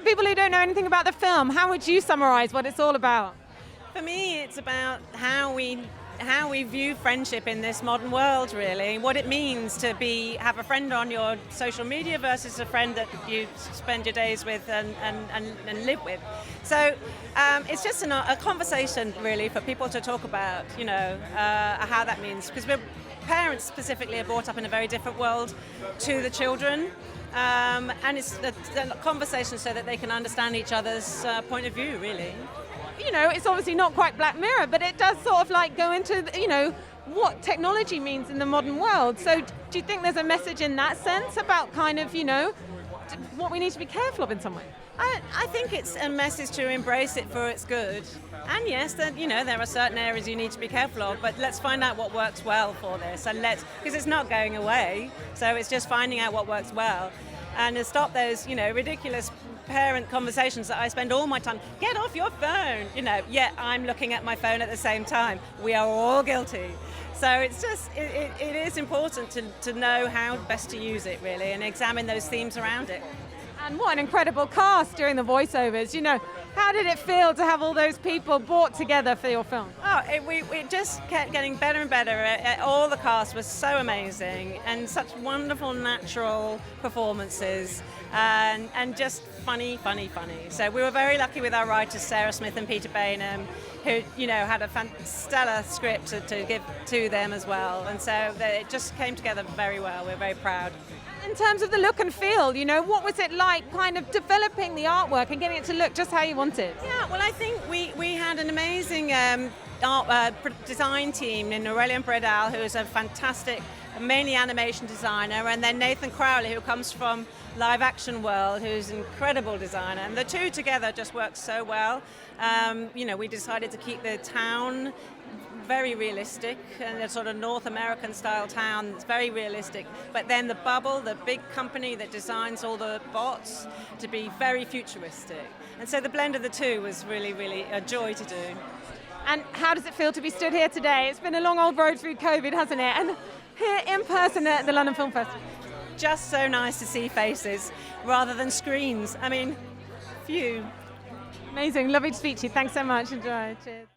people who don't know anything about the film, how would you summarise what it's all about? For me, it's about how we view friendship in this modern world, really. What it means to have a friend on your social media versus a friend that you spend your days with and live with. So it's just a conversation, really, for people to talk about, how that means. Because parents specifically are brought up in a very different world to the children. And it's a conversation so that they can understand each other's point of view, really. It's obviously not quite Black Mirror, but it does sort of like go into, what technology means in the modern world. So do you think there's a message in that sense about kind of, what we need to be careful of in some way? I think it's a message to embrace it for its good. And yes, there are certain areas you need to be careful of, but let's find out what works well for this. And because it's not going away, so it's just finding out what works well. And to stop those, ridiculous parent conversations that I spend all my time, get off your phone, yet I'm looking at my phone at the same time. We are all guilty. So it's just, it is important to know how best to use it, really, and examine those themes around it. And what an incredible cast doing the voiceovers. How did it feel to have all those people brought together for your film? We just kept getting better and better. All the cast was so amazing and such wonderful natural performances and just funny. So we were very lucky with our writers, Sarah Smith and Peter Bainham, who had a stellar script to give to them as well. And so it just came together very well. We're very proud. In terms of the look and feel, what was it like kind of developing the artwork and getting it to look just how you wanted? Yeah, well, I think we had an amazing design team in Aurelian Bredal, who is a fantastic, mainly animation designer, and then Nathan Crowley, who comes from live action world, who's an incredible designer. And the two together just work so well. We decided to keep the town very realistic, and a sort of North American style town that's very realistic, but then the bubble, the big company that designs all the bots, to be very futuristic. And so the blend of the two was really, really a joy to do. And how does it feel to be stood here today? It's been a long old road through COVID, hasn't it? And here in person at the London Film Festival. Just so nice to see faces rather than screens. I mean, phew. Amazing, lovely to speak to you. Thanks so much. Enjoy. Cheers.